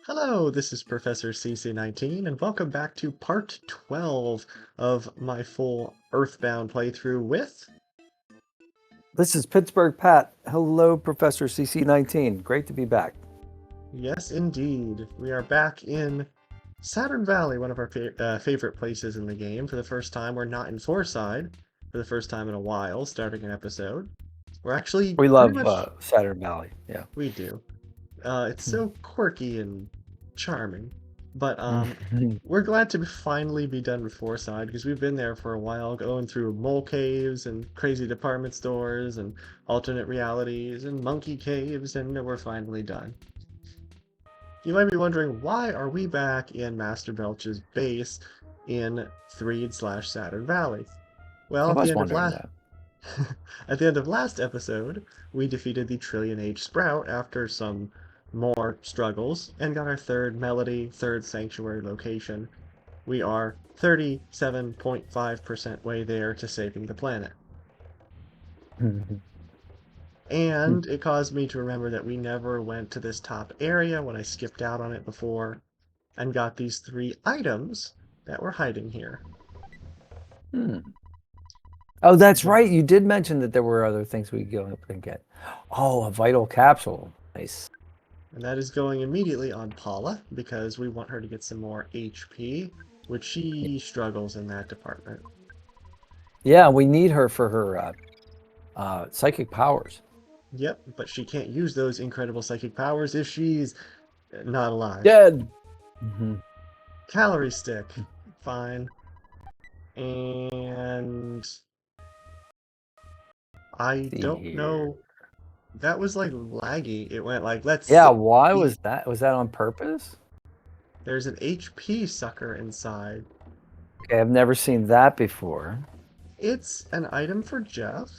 Hello, this is Professor CC19, and welcome back to part 12 of my full EarthBound playthrough with... This is Pittsburgh Pat. Hello, Professor CC19. Great to be back. Yes, indeed. We are back in Saturn Valley, one of our favorite places in the game. For the first time, we're not in Fourside for the first time in a while, starting an episode. We're actually We pretty love much... Saturn Valley. Yeah. We do. It's so quirky and charming. But we're glad to finally be done with Fourside because we've been there for a while, going through mole caves and crazy department stores and alternate realities and monkey caves, and we're finally done. You might be wondering, why are we back in Master Belch's base in Threed/Saturn Valley? Well, I at the was end of wondering that. at the end of last episode, we defeated the Trillion Age Sprout after some more struggles and got our third Melody, third Sanctuary location. We are 37.5% way there to saving the planet. And it caused me to remember that we never went to this top area when I skipped out on it before and got these 3 items that were hiding here. Oh, that's right. You did mention that there were other things we could go up and get. Oh, a vital capsule. Nice. And that is going immediately on Paula because we want her to get some more HP, which she struggles in that department. Yeah, we need her for her psychic powers. Yep, but she can't use those incredible psychic powers if she's not alive. Dead. Calorie stick. Fine. And I don't know. That was like laggy. It went like, let's... Yeah, why was that? Was that on purpose? There's an HP sucker inside. Okay, I've never seen that before. It's an item for Jeff.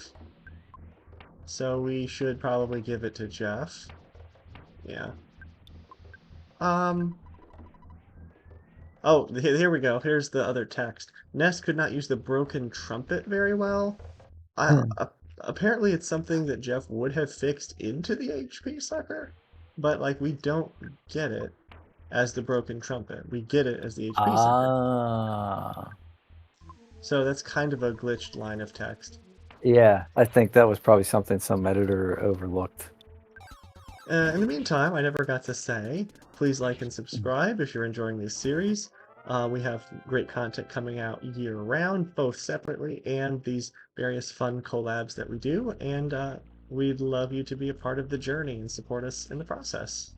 So we should probably give it to Jeff. Yeah. Oh, here we go. Here's the other text. Ness could not use the broken trumpet very well. Apparently it's something that Jeff would have fixed into the HP sucker, but like we don't get it as the broken trumpet. We get it as the HP sucker. So that's kind of a glitched line of text. Yeah, I think that was probably something some editor overlooked. In the meantime, I never got to say, please like and subscribe if you're enjoying this series. We have great content coming out year-round, both separately and these various fun collabs that we do, and we'd love you to be a part of the journey and support us in the process.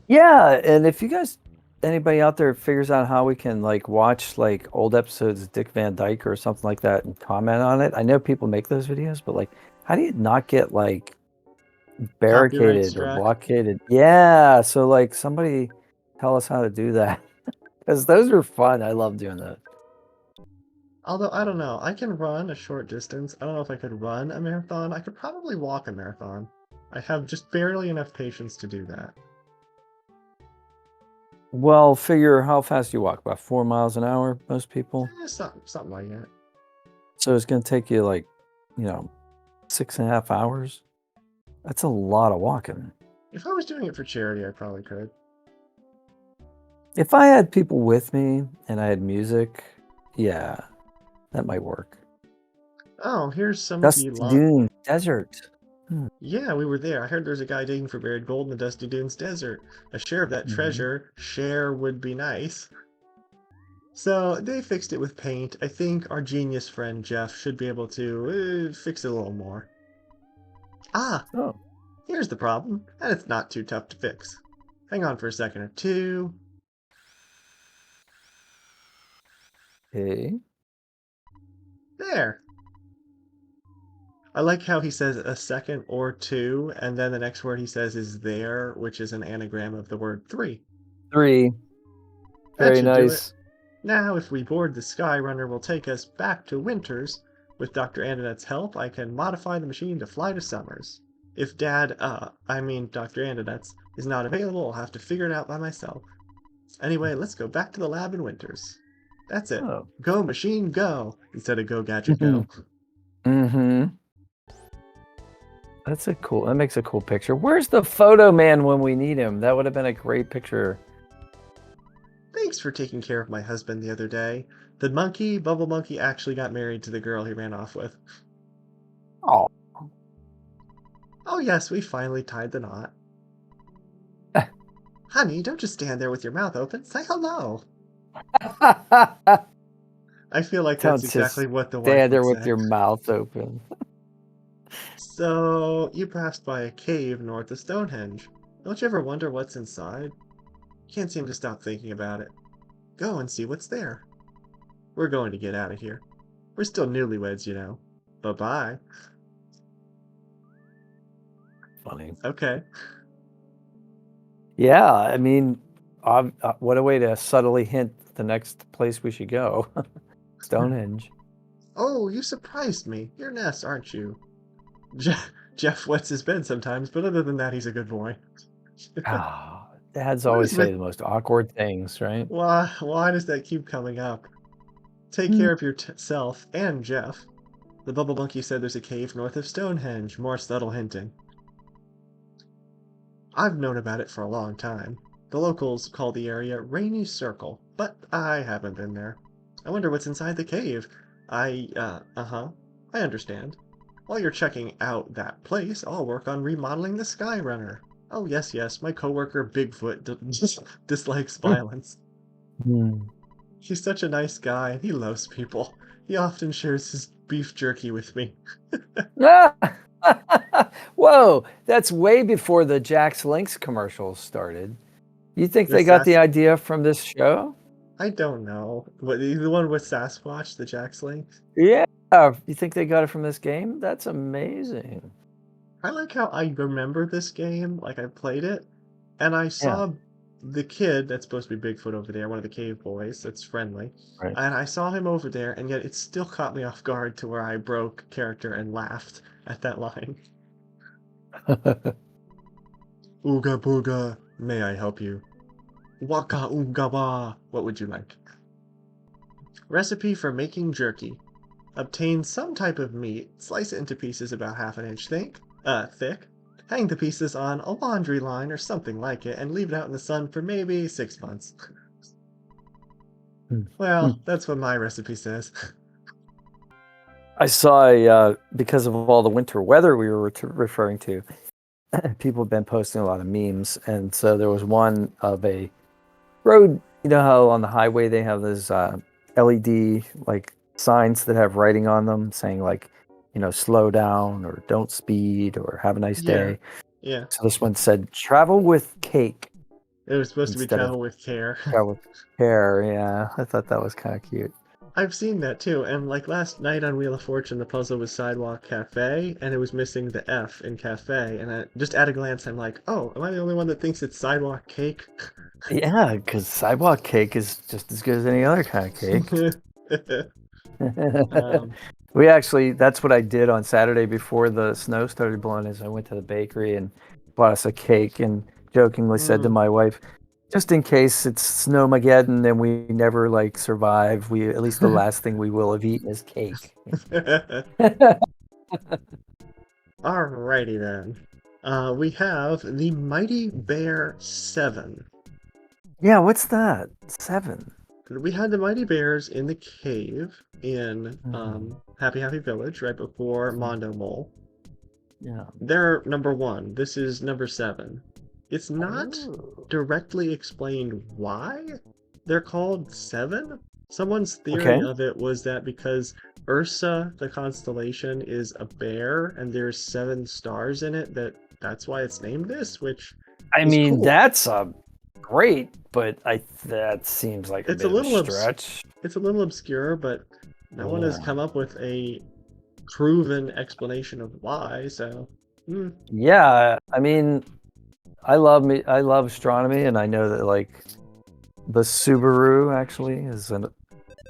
Yeah, and if you guys, anybody out there figures out how we can like watch like old episodes of Dick Van Dyke or something like that and comment on it. I know people make those videos, but like, how do you not get like barricaded or blockaded? Yeah, so like somebody tell us how to do that. Because those are fun. I love doing that. Although, I don't know. I can run a short distance. I don't know if I could run a marathon. I could probably walk a marathon. I have just barely enough patience to do that. Well, figure how fast you walk. About 4 miles an hour, most people. Something like that. So it's going to take you like, 6.5 hours. That's a lot of walking. If I was doing it for charity, I probably could. If I had people with me and I had music, yeah, that might work. Oh, here's some Dusty Dunes Desert. Yeah, we were there. I heard there's a guy digging for buried gold in the Dusty Dunes Desert. A share of that treasure. Share would be nice. So they fixed it with paint. I think our genius friend Jeff should be able to fix it a little more. Here's the problem, and it's not too tough to fix. Hang on for a second or two. Okay. There. I like how he says a second or two, and then the next word he says is there, which is an anagram of the word 3. 3. Very nice. Now, if we board the Skyrunner, will take us back to Winters. With Dr. Andinet's help, I can modify the machine to fly to Summers. If Dr. Andinet's, is not available, I'll have to figure it out by myself. Anyway, let's go back to the lab in Winters. That's it. Oh. Go, machine, go! Instead of go, gadget, go. That makes a cool picture. Where's the photo man when we need him? That would have been a great picture. Thanks for taking care of my husband the other day. The monkey, Bubble Monkey, actually got married to the girl he ran off with. Oh. Oh, yes, we finally tied the knot. Honey, don't just stand there with your mouth open. Say hello. I feel like that's Don't just exactly what the wife stand would there with say. your mouth open. So, you passed by a cave north of Stonehenge. Don't you ever wonder what's inside? Can't seem to stop thinking about it. Go and see what's there. We're going to get out of here. We're still newlyweds, you know. Bye-bye. Funny. Okay. Yeah, I mean, what a way to subtly hint the next place we should go. Stonehenge. Oh, you surprised me. You're Ness, aren't you? Jeff wets his bed sometimes, but other than that, he's a good boy. Ah, dads What always is say with... the most awkward things, right? Why does that keep coming up? Take Hmm. care of yourself and Jeff. The Bubble Monkey said there's a cave north of Stonehenge. More subtle hinting. I've known about it for a long time. The locals call the area Rainy Circle, but I haven't been there. I wonder what's inside the cave. Uh-huh. I understand. While you're checking out that place, I'll work on remodeling the Skyrunner. Oh, yes, yes, my coworker Bigfoot dislikes violence. Hmm. He's such a nice guy. He loves people. He often shares his beef jerky with me. Ah! Whoa, that's way before the Jax Links commercials started. You think The they got the Sas... idea from this show? I don't know. What, the one with Sasquatch, the Jax Link? Yeah. You think they got it from this game? That's amazing. I like how I remember this game, like I played it, and I Yeah, saw the kid that's supposed to be Bigfoot over there, one of the cave boys that's friendly, right. and I saw him over there, and yet it still caught me off guard to where I broke character and laughed at that line. Ooga booga, may I help you? Waka ooga ba, what would you like? Recipe for making jerky. Obtain some type of meat, slice it into pieces about half an inch thick, hang the pieces on a laundry line or something like it, and leave it out in the sun for maybe 6 months. Hmm. Hmm. Well, that's what my recipe says. I saw because of all the winter weather we were referring to, people have been posting a lot of memes, and so there was one of a road. You know how on the highway they have those LED like signs that have writing on them saying like, slow down or don't speed or have a nice Yeah, day. yeah. So this one said travel with cake It was supposed to be instead of travel with care. travel with care. Yeah, I thought that was kind of cute. I've seen that too, and like last night on Wheel of Fortune, the puzzle was Sidewalk Cafe, and it was missing the F in cafe, and just at a glance, I'm like, oh, am I the only one that thinks it's Sidewalk Cake? Yeah, because sidewalk cake is just as good as any other kind of cake. um, That's what I did on Saturday before the snow started blowing is I went to the bakery and bought us a cake and jokingly said to mm. my wife, just in case it's snowmageddon and we never like survive, we at least the last thing we will have eaten is cake. Alrighty then. We have the Mighty Bear 7. Yeah, what's that? 7. We had the Mighty Bears in the cave in Hmm. Happy Happy Village right before Mondo Mole. Yeah. They're number 1. This is number 7. It's not Oh. directly explained why they're called 7. Someone's theory Okay. of it was that because Ursa, the constellation, is a bear and there's 7 stars in it, that's why it's named this, which I is mean, cool. that's great, but that seems like a It's a bit of a little stretch. it's a little obscure, but no one has Yeah. come up with a proven explanation of why, so Yeah, I mean, I love astronomy, and I know that like the Subaru actually is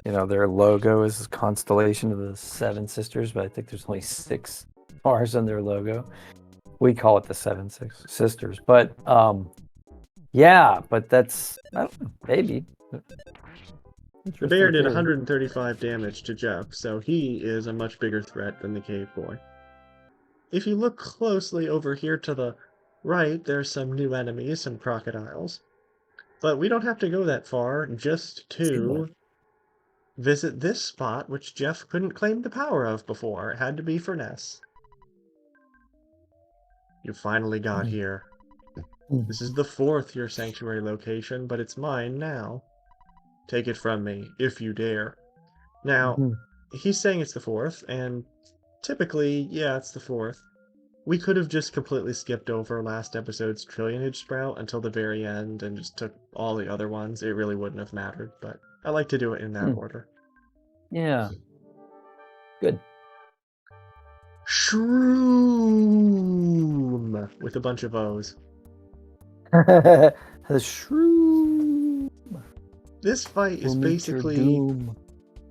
their logo is a constellation of the Seven Sisters, but I think there's only 6 stars on their logo. We call it the Sisters, but yeah, but that's I don't know, maybe the bear interesting did theory. 135 damage to Jeff, so he is a much bigger threat than the cave boy. if you look closely over here to the right, there's some new enemies, some crocodiles. But we don't have to go that far just See that? to visit this spot, which Jeff couldn't claim the power of before. It had to be for Ness. You finally got here. This is the fourth Your Sanctuary location, but it's mine now. Take it from me, if you dare. Now, he's saying it's the fourth, and typically, yeah, it's the fourth. We could have just completely skipped over last episode's Trillionage Sprout until the very end and just took all the other ones. It really wouldn't have mattered, but I like to do it in that order. Yeah. Good. Shroom! With a bunch of O's. The shroom. This fight is Will meet your basically... doom.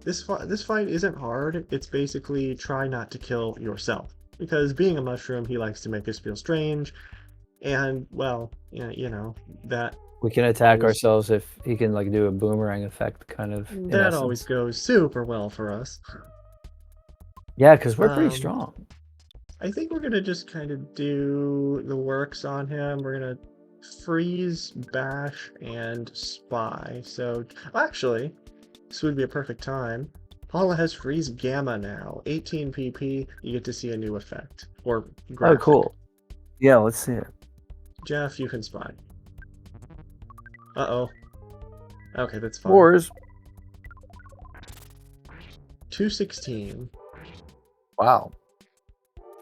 This fight isn't hard. It's basically try not to kill yourself. Because being a mushroom, he likes to make us feel strange. And, well, you know, that... We can attack ourselves if he can, like, do a boomerang effect, kind of, in That essence. always goes super well for us. Yeah, because we're pretty strong. I think we're going to just kind of do the works on him. We're going to freeze, bash, and spy. So, actually, this would be a perfect time. Paula has freeze gamma now. 18 pp, you get to see a new effect. Or graphic. Oh, cool. Yeah, let's see it. Jeff, you can spy. Uh-oh. Okay, that's fine. Wars. 216. Wow.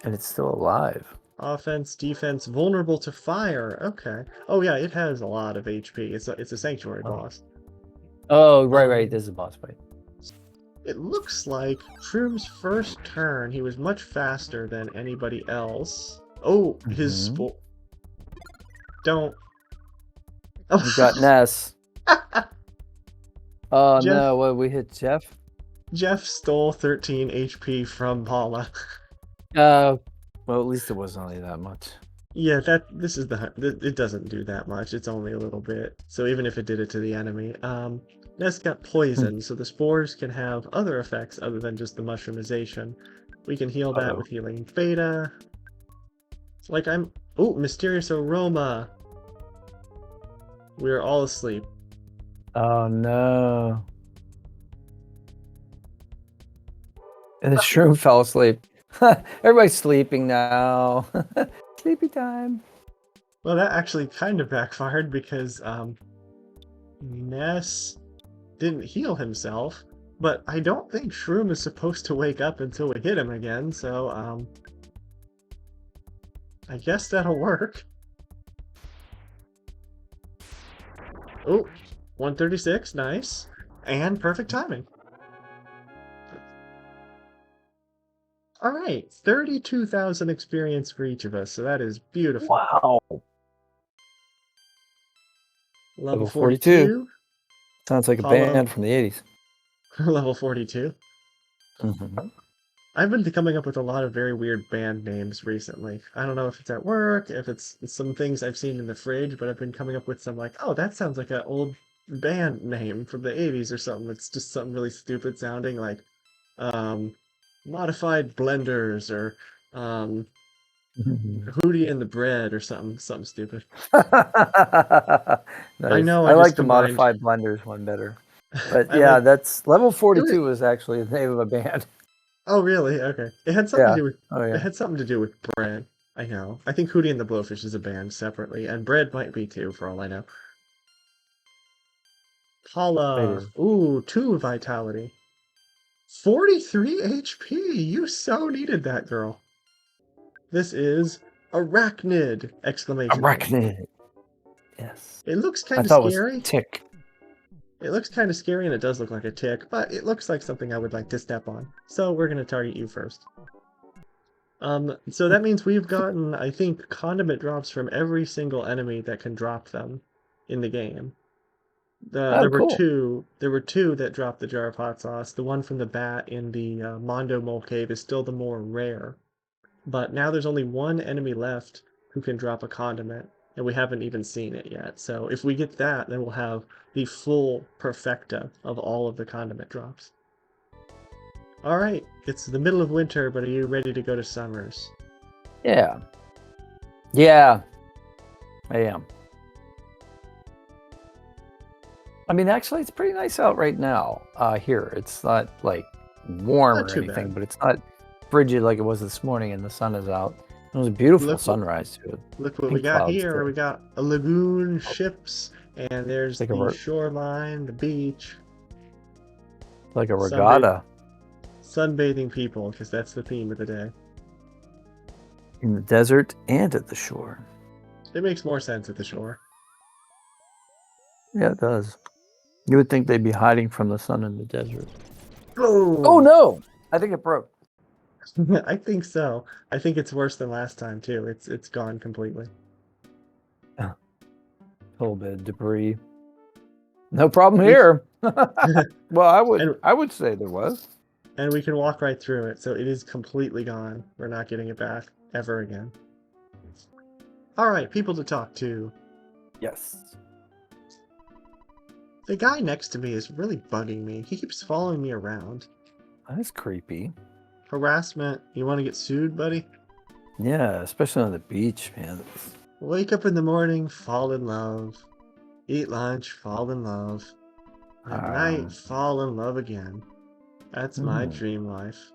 And it's still alive. Offense, defense, vulnerable to fire. Okay. Oh yeah, it has a lot of HP. It's a sanctuary boss. Oh, right. This is a boss fight. It looks like Shroom's first turn, he was much faster than anybody else. Oh, his Don't. We got Ness. Oh Jeff, no, what, we hit Jeff? Jeff stole 13 HP from Paula. Well, at least it wasn't only that much. Yeah, this is it doesn't do that much. It's only a little bit. So even if it did it to the enemy, Ness got poison, so the spores can have other effects other than just the mushroomization. We can heal that with healing beta. It's like mysterious aroma. We're all asleep. Oh no. And the shroom fell asleep. Everybody's sleeping now. Sleepy time. Well, that actually kind of backfired because Ness didn't heal himself, but I don't think Shroom is supposed to wake up until we hit him again, so I guess that'll work. Oh, 136, nice. And perfect timing. Alright, 32,000 experience for each of us, so that is beautiful. Wow. Level 42. Sounds like a band from the 80s. Level 42. I've been coming up with a lot of very weird band names recently. I don't know if it's at work, if it's some things I've seen in the fridge, but I've been coming up with some like, oh, that sounds like an old band name from the 80s or something. It's just something really stupid sounding like, Modified Blenders or Hootie and the Bread or something stupid. Nice. I know. I like the Modified Blenders one better. But yeah, that's level 42 was actually the name of a band. Oh really? Okay. It had something to do with it had something to do with bread. I know. I think Hootie and the Blowfish is a band separately, and Bread might be too, for all I know. Paula. Ooh, 2 vitality. 43 HP! You so needed that, girl. This is Arachnid! Exclamation. Arachnid. Yes. It looks kind of scary. Tick. It looks kind of scary, and it does look like a tick, but it looks like something I would like to step on. So we're going to target you first. So that means we've gotten, I think, condiment drops from every single enemy that can drop them in the game. There were two that dropped the jar of hot sauce. The one from the bat in the Mondo Mole Cave is still the more rare. But now there's only one enemy left who can drop a condiment, and we haven't even seen it yet. So if we get that, then we'll have the full perfecta of all of the condiment drops. Alright, it's the middle of winter, but are you ready to go to Summers? Yeah. Yeah, I am. I mean, actually, it's pretty nice out right now. Here, it's not like warm Not or too anything, bad. but it's not frigid like it was this morning, and the sun is out. It was a beautiful Look what sunrise too. look what we Pink got clouds here. too. We got a lagoon, Oh, ships, and there's like a the shoreline, the beach, like a sunbathe, regatta sunbathing people, because that's the theme of the day. in the desert and at the shore. It makes more sense at the shore. Yeah, it does. You would think they'd be hiding from the sun in the desert. Oh Boom! no! I think it broke. I think so. I think it's worse than last time too. It's gone completely. A little bit of debris. No problem We here. Well, and I would say there was. and we can walk right through it, so it is completely gone. We're not getting it back ever again. All right, people to talk to. Yes. The guy next to me is really bugging me. He keeps following me around. That's creepy. Harassment. You want to get sued, buddy? Yeah, especially on the beach, man. Wake up in the morning, fall in love. Eat lunch, fall in love. At night, Um, fall in love again. That's my hmm. dream life.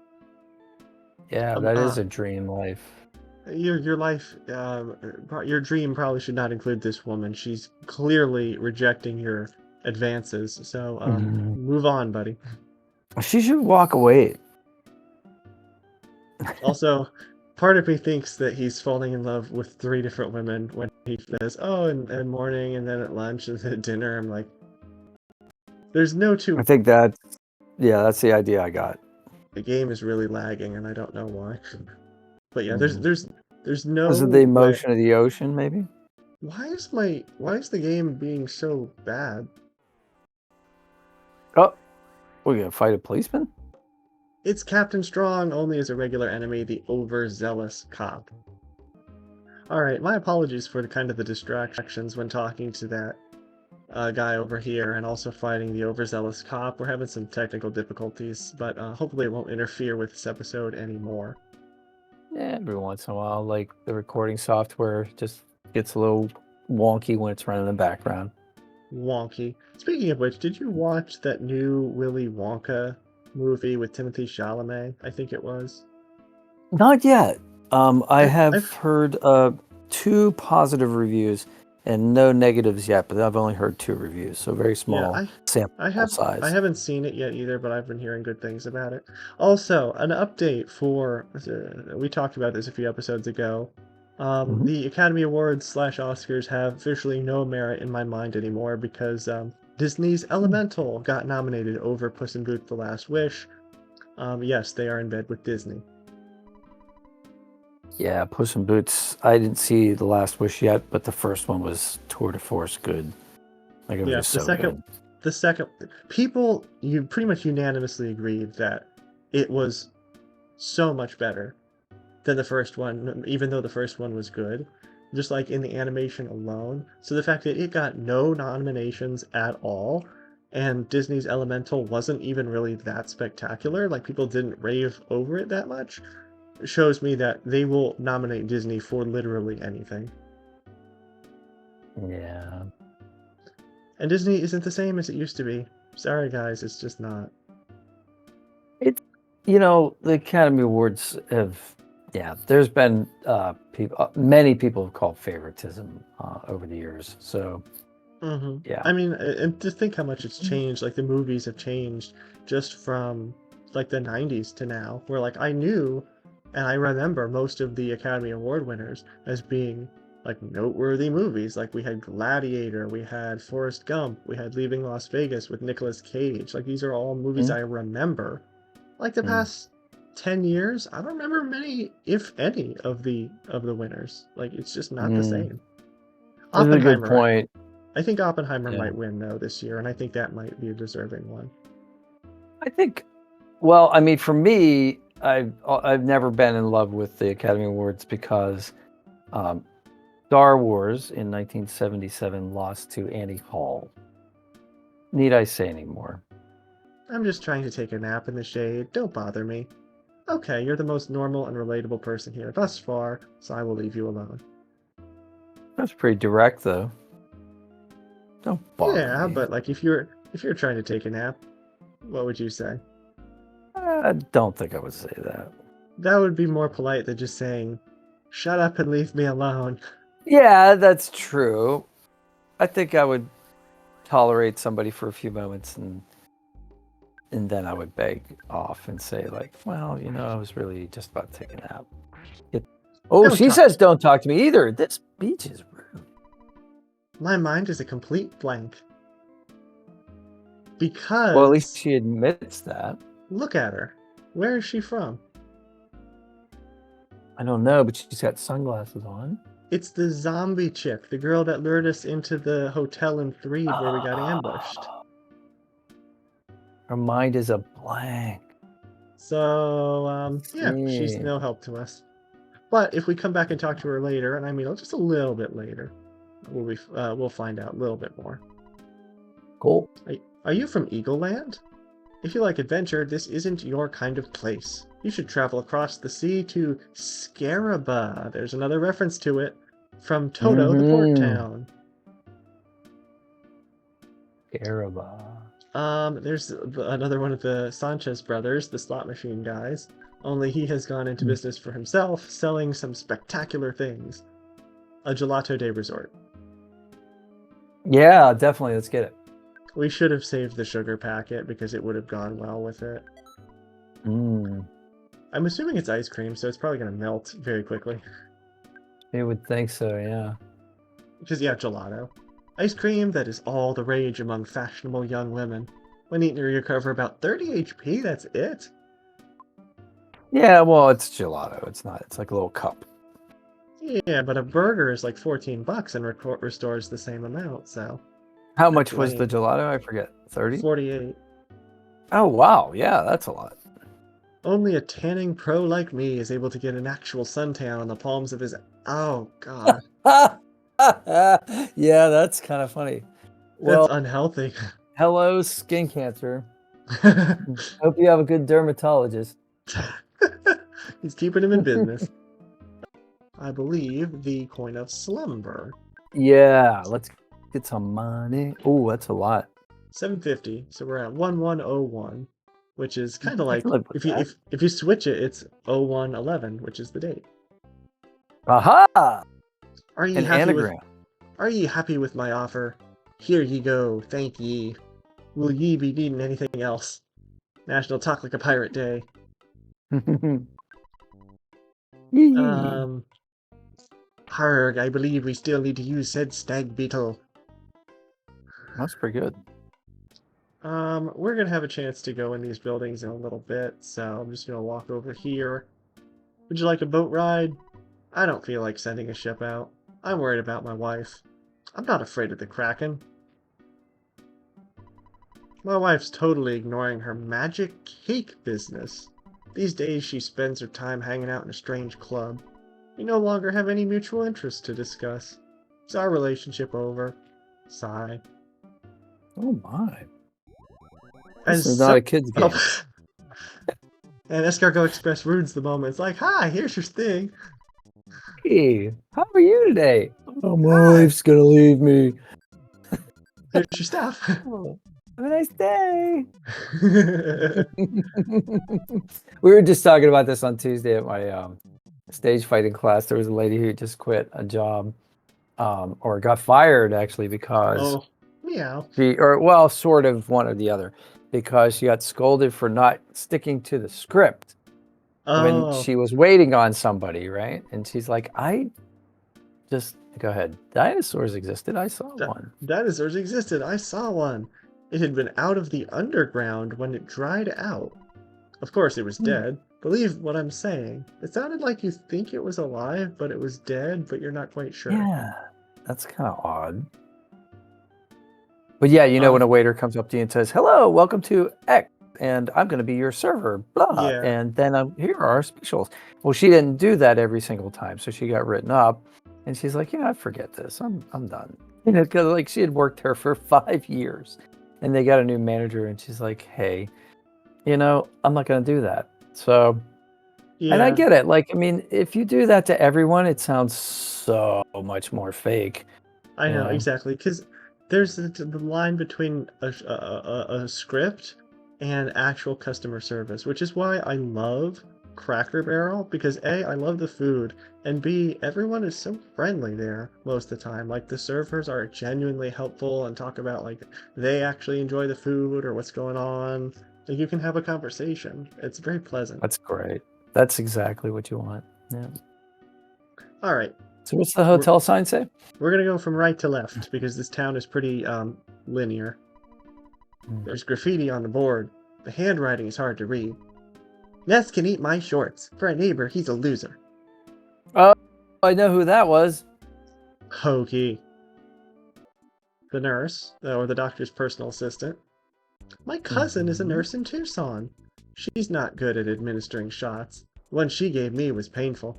Yeah, Um, that uh, is a dream life. your life, your dream probably should not include this woman. She's clearly rejecting your advances. So, Mhm. move on, buddy. She should walk away. Also, part of me thinks that he's falling in love with three different women when he says, "Oh, and morning, and then at lunch, and then at dinner." I'm like, there's no I two. think that's the idea I got. The game is really lagging, and I don't know why. But yeah, Mhm. there's no Is it the way. emotion of the ocean, maybe? Why is the game being so bad? Oh, we're gonna fight a policeman? It's Captain Strong only as a regular enemy, the overzealous cop. Alright, my apologies for the distractions when talking to that guy over here and also fighting the overzealous cop. We're having some technical difficulties, but hopefully it won't interfere with this episode anymore. Yeah, every once in a while, like the recording software just gets a little wonky when it's running in the background. Wonky. Speaking of which, did you watch that new Willy Wonka movie with Timothy Chalamet? I think it was. Not yet. I have I've heard 2 positive reviews and no negatives yet, but I've only heard 2 reviews, so very Yeah, small sample I size. haven't seen it yet either, but I've been hearing good things about it. Also, an update for we talked about this a few episodes ago. Mhm. The Academy Awards slash Oscars have officially no merit in my mind anymore because Disney's Mm. Elemental got nominated over Puss in Boots: The Last Wish. Yes, they are in bed with Disney. Yeah, Puss in Boots. I didn't see The Last Wish yet, but the first one was tour de force good. Like it was Yeah, just so good. the second people you pretty much unanimously agreed that it was so much better than the first one, even though the first one was good, just like in the animation alone. So the fact that it got no nominations at all, and Disney's Elemental wasn't even really that spectacular, like people didn't rave over it that much, shows me that they will nominate Disney for literally anything. Yeah. And Disney isn't the same as it used to be. Sorry, guys, it's just not. It, the Academy Awards have, yeah, there's been many people have called favoritism over the years. So, yeah. I mean, and to think how much it's changed, like the movies have changed just from like the 90s to now, where like I knew and I remember most of the Academy Award winners as being like noteworthy movies. Like we had Gladiator, we had Forrest Gump, we had Leaving Las Vegas with Nicolas Cage. Like these are all movies Mm, I remember. Like the mm, past 10 years, I don't remember many, if any, of the winners. Like it's just not the mm. same. This is a good Oppenheimer, point. I think Oppenheimer Yeah. might win though this year, and I think that might be a deserving one. I think, well, I mean, for me, I've never been in love with the Academy Awards because um, Star Wars in 1977 lost to Annie Hall. Need I say any more? I'm just trying to take a nap in the shade. Don't bother me. Okay, you're the most normal and relatable person here thus far, so I will leave you alone. That's pretty direct, though. Don't bother Yeah, me. but like if you're trying to take a nap, what would you say? I don't think I would say that. That would be more polite than just saying, "Shut up and leave me alone." Yeah, that's true. I think I would tolerate somebody for a few moments and then I would beg off and say like, well, I was really just about to take a nap. Oh, Don't she talk. says don't talk to me either. This beach is rude. My mind is a complete blank. Well, at least Because she admits that. look at her. Where is she from? I don't know, but she's got sunglasses on. It's the zombie chick, the girl that lured us into the hotel in Threed where we got ambushed. Ah, her mind is a blank. So, yeah, she's See. no help to us. But if we come back and talk to her later, and I mean just a little bit later, we'll find out a little bit more. Cool. Are you from Eagle Land? If you like adventure, this isn't your kind of place. You should travel across the sea to Scaraba. There's another reference to it from Toto, the port Mm-hmm. town. Garaba. There's another one of the Sanchez brothers, the slot machine guys. Only he has gone into business for himself, selling some spectacular things. A Gelato Day resort. Yeah, definitely. Let's get it. We should have saved the sugar packet because it would have gone well with it. Mm, I'm assuming it's ice cream, so it's probably going to melt very quickly. you would think so, yeah. Because, yeah, gelato. Ice cream that is all the rage among fashionable young women. When eaten, you recover about 30 HP, that's it? Yeah, well, it's gelato. It's not. It's like a little cup. Yeah, but a burger is like 14 bucks and restores the same amount, so... How That's much was the lame. gelato? I forget. 30? 48. Oh, wow. Yeah, that's a lot. Only a tanning pro like me is able to get an actual suntan on the palms of his... Oh, God. Yeah, that's kind of funny. That's Well, unhealthy. hello, skin cancer. Hope you have a good dermatologist. He's keeping him in business. I believe the coin of slumber. Yeah, let's get some money. Oh, that's a lot. 750. So we're at 1101, which is kind of I like can live with if you that. if you switch it, it's 0111, which is the date. Aha! Are ye An happy with anagram. Are ye happy with my offer? Here ye go, thank ye. Will ye be needing anything else? National Talk Like a Pirate Day. Yee. Harg, I believe we still need to use said stag beetle. That's pretty good. We're gonna have a chance to go in these buildings in a little bit, so I'm just gonna walk over here. Would you like a boat ride? I don't feel like sending a ship out. I'm worried about my wife. I'm not afraid of the Kraken. My wife's totally ignoring her magic cake business. These days she spends her time hanging out in a strange club. We no longer have any mutual interests to discuss. Is our relationship over? Sigh. Oh my. This As is not so a kid's oh, game. and Escargot Express ruins the moment. It's like, hi, here's your thing. Hey, how are you today? Oh, my Hi, wife's gonna leave me. here's your stuff. Oh, have a nice day. We were just talking about this on Tuesday at my stage fighting class. There was a lady who just quit a job, or got fired actually because Oh, meow. well, sort of one or the other, because she got scolded for not sticking to the script when Oh, she was waiting on somebody, right? And she's like, I just go ahead. Dinosaurs existed. I saw one. dinosaurs existed. I saw one. It had been out of the underground when it dried out. Of course, it was Hmm. dead. Believe what I'm saying. It sounded like you think it was alive, but it was dead, but you're not quite sure. Yeah, that's kind of odd. But yeah, when a waiter comes up to you and says, "Hello, welcome to X, and I'm going to be your server," blah, Yeah. and then here are our specials. Well, she didn't do that every single time, so she got written up, and she's like, "I forget this. I'm done." Because like she had worked there for 5 years, and they got a new manager, and she's like, "Hey, I'm not going to do that." So And I Yeah, get it. Like, I mean, if you do that to everyone, it sounds so much more fake. I You know know? exactly because there's the line between a script and actual customer service, which is why I love Cracker Barrel because A, I love the food, and B, everyone is so friendly there most of the time. Like the servers are genuinely helpful and talk about like they actually enjoy the food or what's going on. Like you can have a conversation. It's very pleasant. That's great. That's exactly what you want. Yeah. All right, So what's the we're hotel sign say? we're gonna go from right to left because this town is pretty linear. Mm. There's graffiti on the board. The handwriting is hard to read. Ness can eat my shorts. For a neighbor, he's a loser. Oh, I know who that was. Hokey. The nurse, or the doctor's personal assistant. My cousin is a Mhm. nurse in Tucson. She's not good at administering shots. The one she gave me was painful.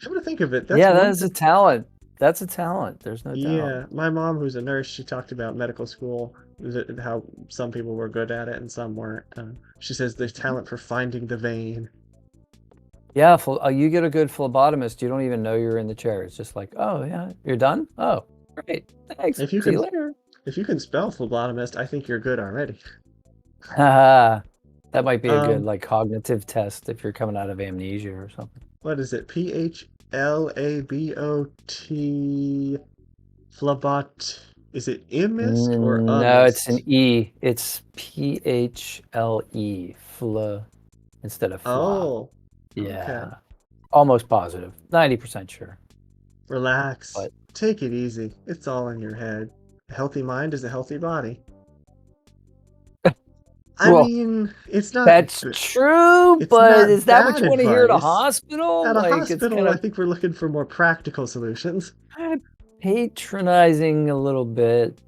Come to think of it, that's Yeah, that one is a thing. talent. That's a talent. There's no doubt. Yeah, my mom, who's a nurse, she talked about medical school, how some people were good at it and some weren't. She says there's talent for finding the vein. Yeah, you get a good phlebotomist, you don't even know you're in the chair. It's just like, oh yeah, you're done? Oh, great. Thanks. If you See can, you later. if you can spell phlebotomist, I think you're good already. Haha. That might be a good Um, like cognitive test if you're coming out of amnesia or something. what is it? Phlabot. Phlebot. Is it imist or No, it's an amist? E. It's PHLE. Fla instead of fla. Oh, okay. Yeah. Almost positive. 90% sure. Relax. But Take it easy. It's all in your head. A healthy mind is a healthy body. I well, mean, it's not that's good. true, It's but not is that what bad you want to hear at a advice. hospital? At a Like it's hospital, I think we're looking for more practical solutions. kind of patronizing a little bit.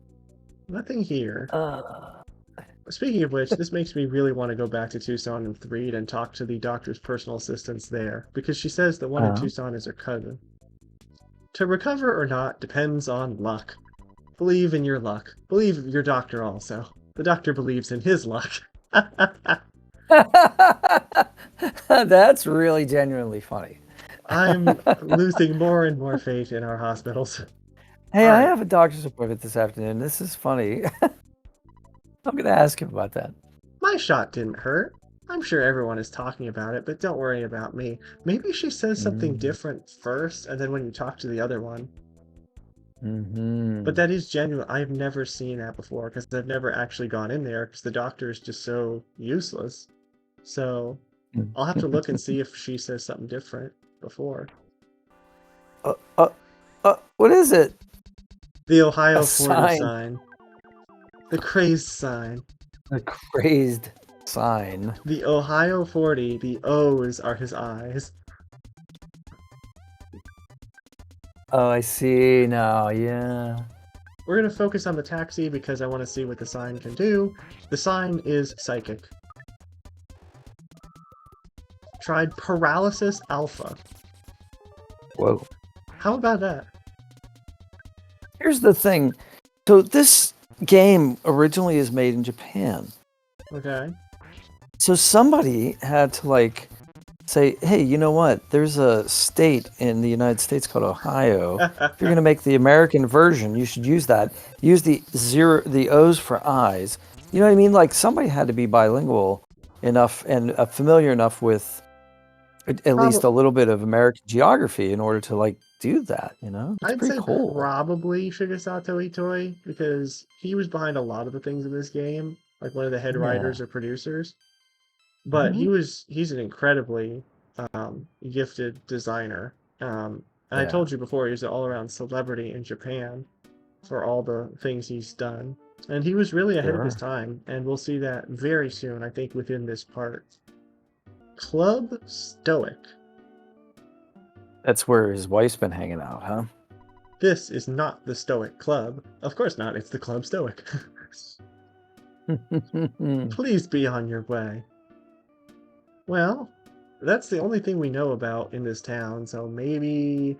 Nothing here. Uh, Speaking of which, this makes me really want to go back to Tucson and Threed and talk to the doctor's personal assistants there, because she says the one in uh, Tucson is her cousin. To recover or not depends on luck. Believe in your luck. Believe your doctor also. The doctor believes in his luck. that's really genuinely funny. I'm losing more and more faith in our hospitals. Hey, All I right, have a doctor's appointment this afternoon. This is funny. I'm gonna ask him about that. my shot didn't hurt. I'm sure everyone is talking about it, but don't worry about me. Maybe she says something Mm, different first, and then when you talk to the other one. But hmm that is genuine. I've never seen that before because I've never actually gone in there because the doctor is just so useless. So I'll have to look and see if she says something different before. uh, uh, what is it? The A Ohio 40 sign. sign. The crazed sign. A crazed sign. The Ohio 40, the O's are his eyes. Oh, I see now. Yeah. We're going to focus on the taxi because I want to see what the sign can do. The sign is psychic. Tried paralysis alpha. Whoa. How about that? Here's the thing. So this game originally is made in Japan. Okay. So somebody had to like say, hey, you know what? There's a state in the United States called Ohio. If you're going to make the American version, you should use that. Use the O's for eyes. You know what I mean? Like somebody had to be bilingual enough and familiar enough with at least Probably. a little bit of American geography in order to like do that. You know, it's I'd pretty say cool. probably Shigesato Itoi because he was behind a lot of the things in this game, like one of the head Yeah. writers or producers. But hmm he's an incredibly gifted designer. And I Yeah. told you before he's an all-around celebrity in Japan for all the things he's done. And he was really ahead of his Sure. time, and we'll see that very soon, I think, within this part. Club Stoic. That's where his wife's been hanging out, huh? This is not the Stoic Club. Of course not, it's the Club Stoic. Please be on your way. Well, that's the only thing we know about in this town, so maybe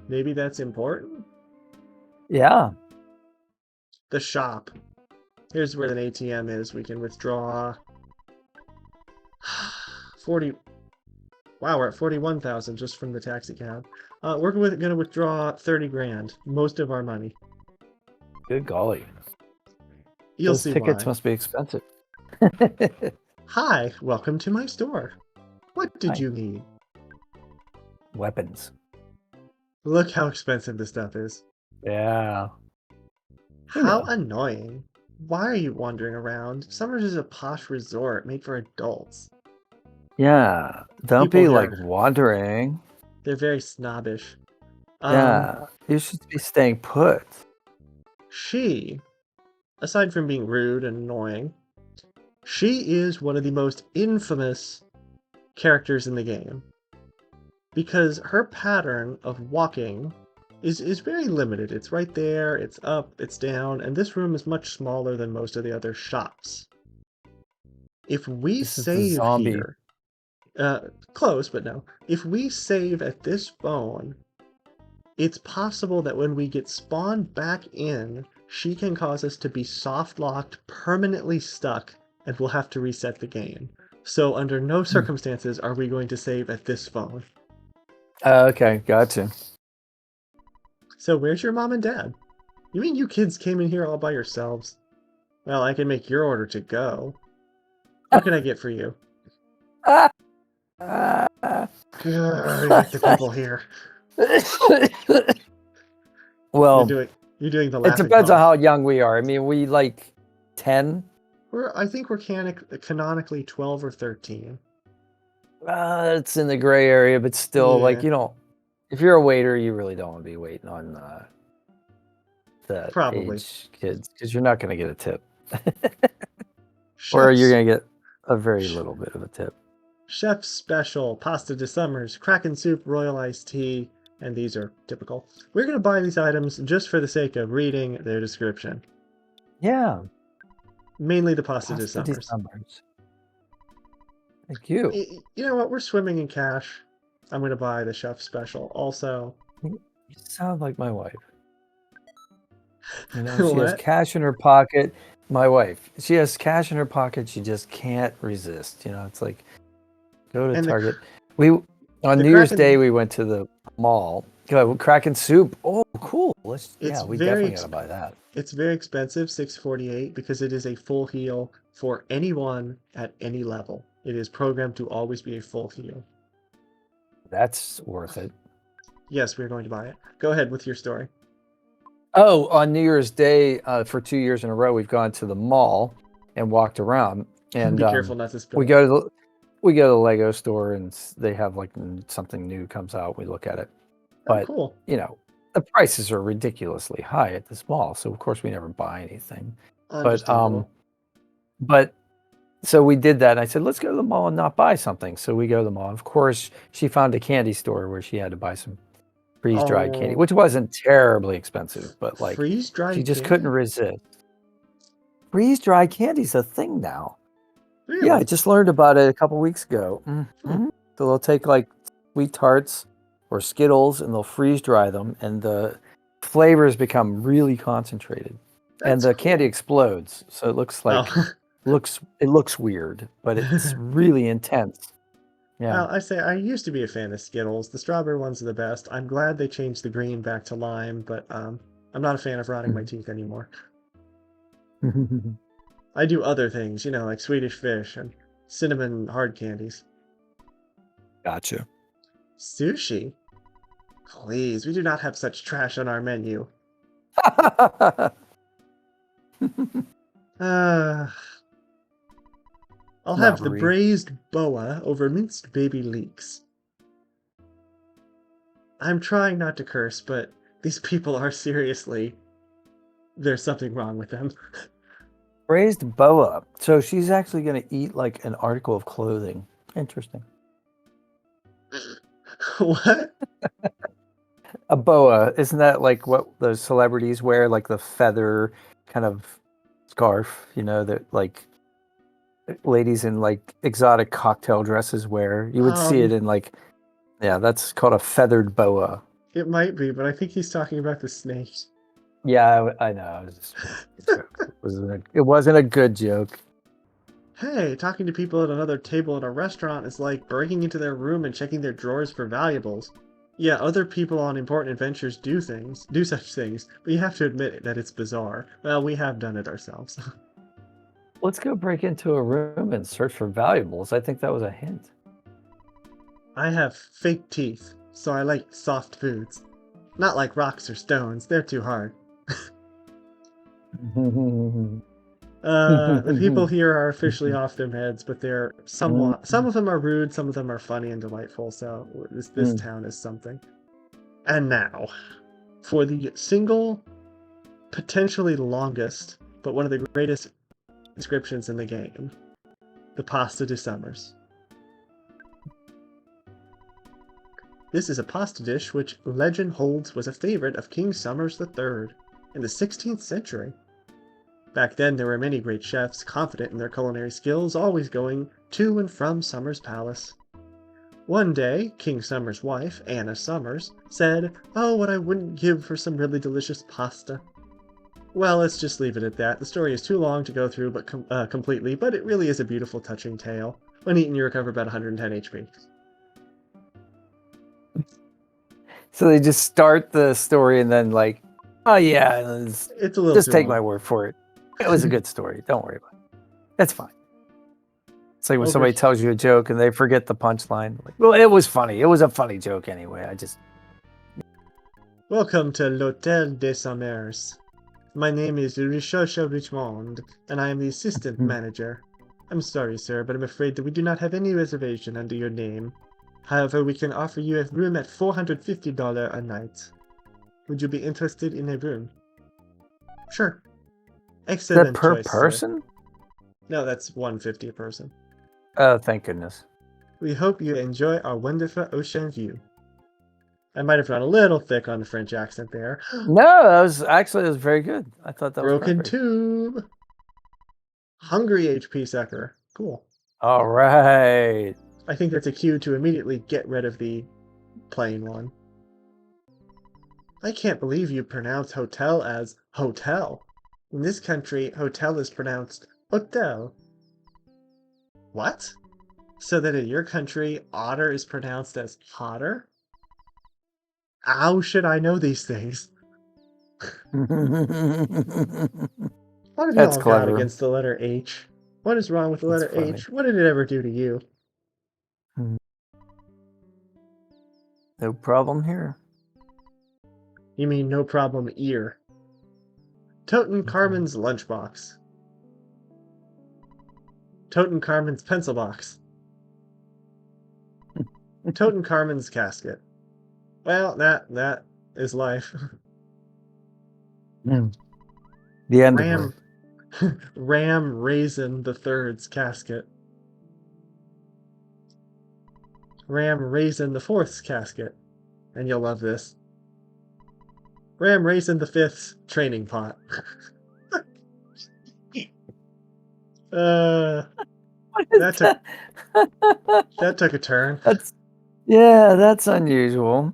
that's important? yeah. The shop. Here's where an ATM is. We can withdraw 40. Wow, we're at 41,000 just from the taxi cab. We're going to withdraw 30 grand, most of our money. Good golly. You'll Those see tickets why. must be expensive. Hi, welcome to my store. What did Hi. you need? Weapons. Look how expensive this stuff is. Yeah. We How know. annoying. Why are you wandering around? Summers is a posh resort made for adults. Yeah. Don't People be here like are, wandering. they're very snobbish. Um, Yeah. You should be staying put. she, aside from being rude and annoying, she is one of the most infamous characters in the game. Because her pattern of walking is very limited. It's right there, it's up, it's down, and this room is much smaller than most of the other shops. If we This is the save zombie. here, close, but no. If we save at this phone, it's possible that when we get spawned back in, she can cause us to be soft locked, permanently stuck, and we'll have to reset the game. So under no circumstances are we going to save at this phone. Okay, gotcha. So where's your mom and dad? You mean you kids came in here all by yourselves? Well, I can make your order to go. What can I get for you? I like the people here. You're Well, doing you're doing the it laughing depends on cough. how young we are. I mean, we like 10. I think we're canonically 12 or 13. It's in the gray area, but still, like, Yeah, you don't. If you're a waiter, you really don't want to be waiting on the probably. age kids because you're not going to get a tip, or you're Chef's going to get a very little bit of a tip. Chef's special pasta de summers, Kraken soup, royal iced tea, and these are typical. We're going to buy these items just for the sake of reading their description. Yeah, Mainly the pasta de pasta de summers. summers. Thank you. You know what? We're swimming in cash. I'm going to buy the chef special. Also, You sound like my wife. You know, she has what? cash in her pocket. My wife, she has cash in her pocket. She just can't resist. You know, it's like go to And Target. We on the New Year's Kraken, Day we went to the mall. Kraken soup. Oh, cool. it's We very definitely got to buy that. it's very expensive, 648, because it is a full heal for anyone at any level. It is programmed to always be a full heal. That's worth it. Yes, we're going to buy it. Go ahead with your story. Oh, on New Year's Day, for 2 years in a row, we've gone to the mall and walked around. And Be careful not to spill we it. go to the Lego store, and they have like something new comes out. We look at it, Oh, but cool. you know, the prices are ridiculously high at this mall. So of course we never buy anything. But Understandable. but so we did that. And I said, let's go to the mall and not buy something. So we go to the mall. Of course, she found a candy store where she had to buy some freeze-dried candy, Oh, which wasn't terribly expensive, but like she freeze-dried just couldn't candy? resist. Freeze-dried candy's a thing now. Yeah, I Really? just learned about it a couple weeks ago. Hmm. So they'll take like sweet tarts or Skittles and they'll freeze dry them, and the flavors become really concentrated, and That's the candy cool. explodes. So it looks like Oh, it looks weird, but it's really intense. Yeah. well, I say I used to be a fan of Skittles. The strawberry ones are the best. I'm glad they changed the green back to lime, but I'm not a fan of rotting my teeth anymore. I do other things, like Swedish fish and cinnamon hard candies. Gotcha. Sushi? Please, we do not have such trash on our menu. Uh, I'll have the Snobbery. braised boa over minced baby leeks. I'm trying not to curse, but these people are seriously. There's something wrong with them. Braised boa. So she's actually going to eat like an article of clothing. Interesting. What? A boa, isn't that like what those celebrities wear, like the feather kind of scarf, that like ladies in like exotic cocktail dresses wear? You would see it Um, in like, yeah, that's called a feathered boa. it might be, but I think he's talking about the snake. Yeah, I know. I was just making a joke. It wasn't a good joke. Hey, talking to people at another table at a restaurant is like breaking into their room and checking their drawers for valuables. Yeah, other people on important adventures do such things, but you have to admit that it's bizarre. Well, we have done it ourselves. Let's go break into a room and search for valuables. I think that was a hint. I have fake teeth, so I like soft foods. Not like rocks or stones, they're too hard. The people here are officially off their meds, but they're somewhat. Some of them are rude, some of them are funny and delightful. So this town is something. And now, for the single, potentially longest, but one of the greatest descriptions in the game, the pasta de summers. This is a pasta dish which legend holds was a favorite of King Summers III in the 16th century. Back then, there were many great chefs confident in their culinary skills, always going to and from Summers' palace. One day, King Summers' wife, Anna Summers, said, "Oh, what I wouldn't give for some really delicious pasta." Well, let's just leave it at that. The story is too long to go through completely, but it really is a beautiful, touching tale. When eaten, you recover about 110 HP. So they just start the story and then like, oh yeah, It's a little just too take long. my word for it. It was a good story. Don't worry about it. That's fine. It's like when Over somebody tells you a joke and they forget the punchline. Like, well, it was funny. It was a funny joke anyway. Welcome to l'Hôtel des Summers. My name is Richard Richmond, and I am the assistant manager. I'm sorry, sir, but I'm afraid that we do not have any reservation under your name. However, we can offer you a room at $450 a night. Would you be interested in a room? Sure. Is that Excellent per choice, sir. person? No, that's $150 a person. Oh, thank goodness. We hope you enjoy our wonderful ocean view. I might have gone a little thick on the French accent there. No, it was very good. I thought that was Broken perfect. tube. Hungry HP sucker. Cool. All right. I think that's a cue to immediately get rid of the plain one. I can't believe you pronounce hotel as hotel. In this country, hotel is pronounced hotel. What? So that in your country, otter is pronounced as hotter? How should I know these things? What have That's y'all got clever. against the letter H? What is wrong with the That's letter funny. H? What did it ever do to you? No problem here. You mean no problem ear. Toten Carmen's lunchbox. Toten Carmen's pencil box. Toten Carmen's casket. Well, that is life. The end of Ram her. Ram Raisin the Third's casket. Ram Raisin the Fourth's casket. And you'll love this. Ram Raisin the Fifth's training pot. What is That took that? that took a turn. That's unusual.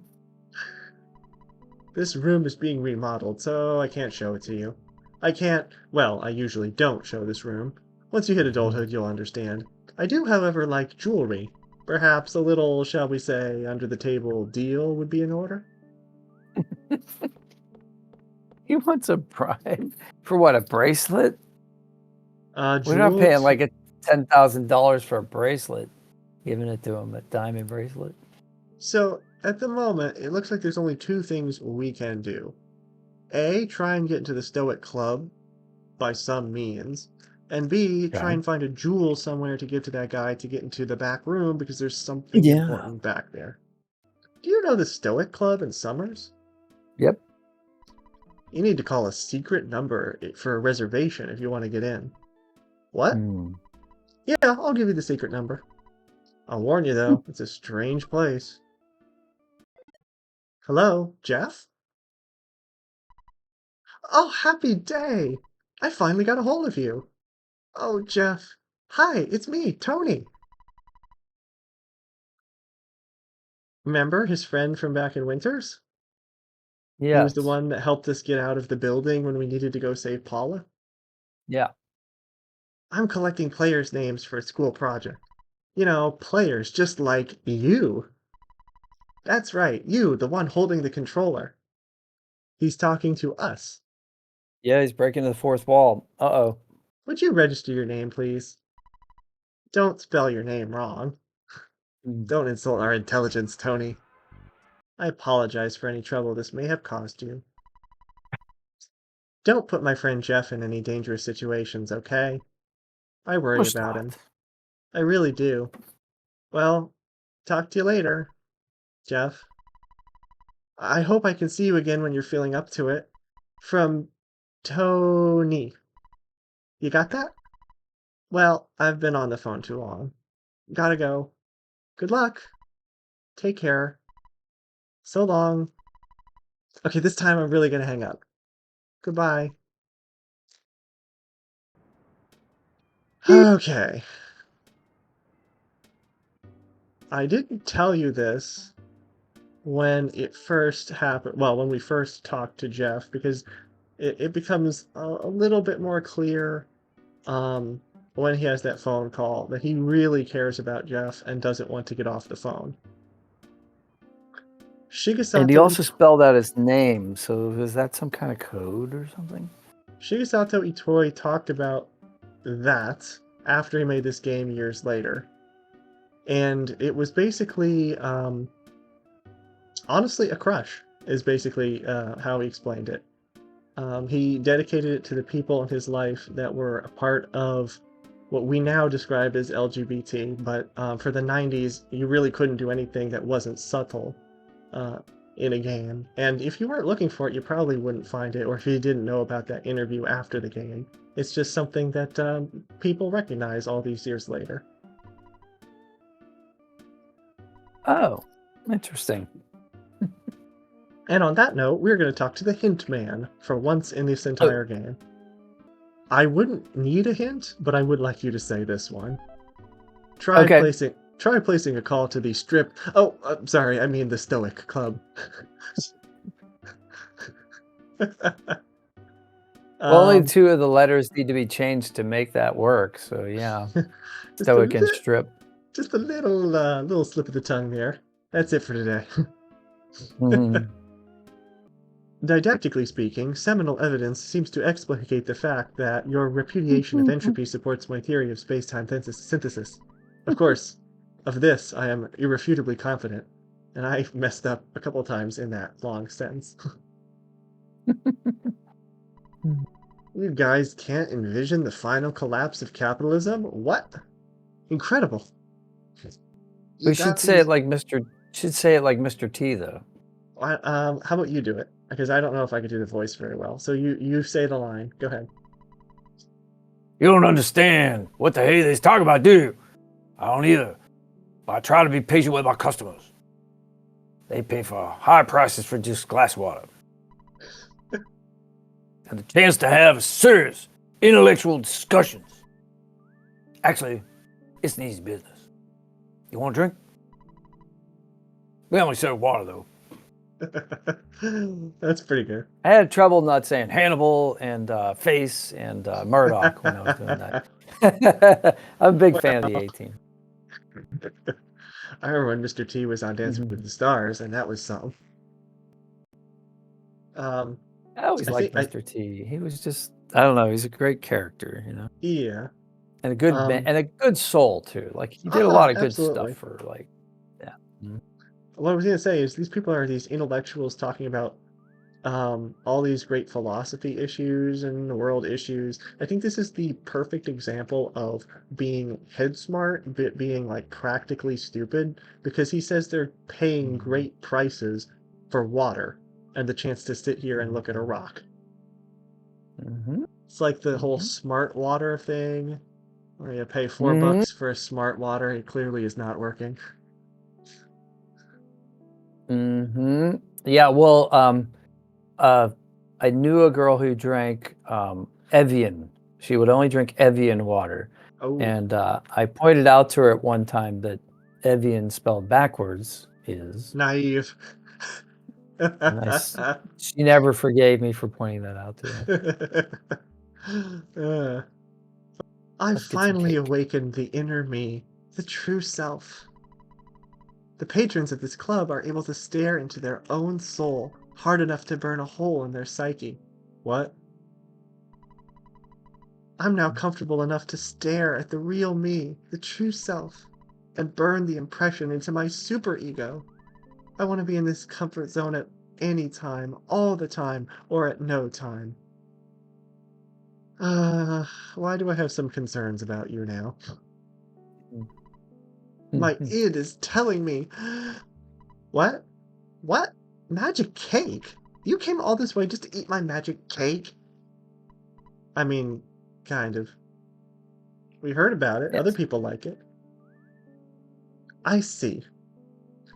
This room is being remodeled, so I can't show it to you. Well, I usually don't show this room. Once you hit adulthood, you'll understand. I do, however, like jewelry. Perhaps a little, shall we say, under-the-table deal would be in order? He wants a bribe for what, a bracelet? We're not Jewel... paying like $10,000 for a bracelet. Giving it to him, a diamond bracelet. So, at the moment, it looks like there's only two things we can do. A, try and get into the Stoic Club by some means. And B, try Okay. and find a jewel somewhere to give to that guy to get into the back room because there's something Yeah. important back there. Do you know the Stoic Club in Summers? Yep. You need to call a secret number for a reservation if you want to get in. What? Yeah, I'll give you the secret number. I'll warn you though, it's a strange place. Hello, Jeff? Oh, happy day! I finally got a hold of you. Oh, Jeff. Hi, it's me, Tony. Remember his friend from back in Winters? He was the Yes. one that helped us get out of the building when we needed to go save Paula. Yeah. I'm collecting players' names for a school project. You know, players just like you. That's right, you, the one holding the controller. He's talking to us. Yeah, he's breaking the fourth wall. Uh-oh. Would you register your name, please? Don't spell your name wrong. Mm. Don't insult our intelligence, Tony. I apologize for any trouble this may have caused you. Don't put my friend Jeff in any dangerous situations, okay? I Of worry course about him. not. I really do. Well, talk to you later, Jeff. I hope I can see you again when you're feeling up to it. From Tony. You got that? Well, I've been on the phone too long. Gotta go. Good luck. Take care. So long. Okay, this time I'm really gonna hang up. Goodbye. Beep. Okay. I didn't tell you this when it first happened. Well, when we first talked to Jeff, because it becomes a little bit more clear um, when he has that phone call that he really cares about Jeff and doesn't want to get off the phone. And he Shigesato, also spelled out his name, so is that some kind of code or something? Shigesato Itoi talked about that after he made this game years later. And it was basically, honestly, a crush, is basically how he explained it. He dedicated it to the people in his life that were a part of what we now describe as LGBT, but for the 90s, you really couldn't do anything that wasn't subtle uh, in a game. And if you weren't looking for it, you probably wouldn't find it, or if you didn't know about that interview after the game. It's just something that people recognize all these years later. Oh, interesting. And on that note, we're going to talk to the Hint Man for once in this Oh, entire game. I wouldn't need a hint, but I would like you to say this one. okay. Try placing a call to the strip. Oh, sorry, I mean the Stoic Club. Well, only um, two of the letters need to be changed to make that work. So yeah, just a stoic and strip. just a little slip of the tongue there. That's it for today. Mhm. Didactically speaking, seminal evidence seems to explicate the fact that your repudiation of entropy supports my theory of space-time synthesis. Of course, of this I am irrefutably confident, and I messed up a couple times in that long sentence. You guys can't envision the final collapse of capitalism? What? Incredible. You We should got say it these. like Mr. Should say it like Mr. T though. How about you do it? Because I don't know if I could do the voice very well. So you say the line. Go ahead. You don't understand what the hell they talk about, do you? I don't either. But I try to be patient with my customers. They pay for high prices for just glass water. And the chance to have serious intellectual discussions. Actually, it's an easy business. You want a drink? We only serve water, though. That's pretty good. I had trouble not saying Hannibal and Face and Murdoch when I was doing that. I'm a big fan of the 18. I remember when Mr. T was on Dancing with Mhm. the Stars, and that was something. Um, I always I liked think I Mr. T. He was just, I don't know, he's a great character, you know, yeah. and a good man, Um, and a good soul too. Like he did a lot of good stuff Absolutely. for like, yeah. Mhm. What I was gonna say is these people are these intellectuals talking about all these great philosophy issues and world issues. I think this is the perfect example of being head smart, but being like practically stupid, because he says they're paying Mhm. great prices for water and the chance to sit here and look at a Mhm. rock. Mhm. It's like the whole Mhm. smart water thing, where you pay four Mhm. bucks for a smart water. It clearly is not working. Mhm. Yeah. Well, uh, I knew a girl who drank Evian. She would only drink Evian water, Oh, and I pointed out to her at one time that Evian spelled backwards is naive. She never forgave me for pointing that out to her. Uh, I Let's get some finally cake. awakened the inner me, the true self. The patrons of this club are able to stare into their own soul hard enough to burn a hole in their psyche. What? I'm now comfortable enough to stare at the real me, the true self, and burn the impression into my superego. I want to be in this comfort zone at any time, all the time, or at no time. Uh, why do I have some concerns about you now? My id is telling me. What? What? Magic cake? You came all this way just to eat my magic cake? I mean, kind of. We heard about it. Other Yes. people like it. I see.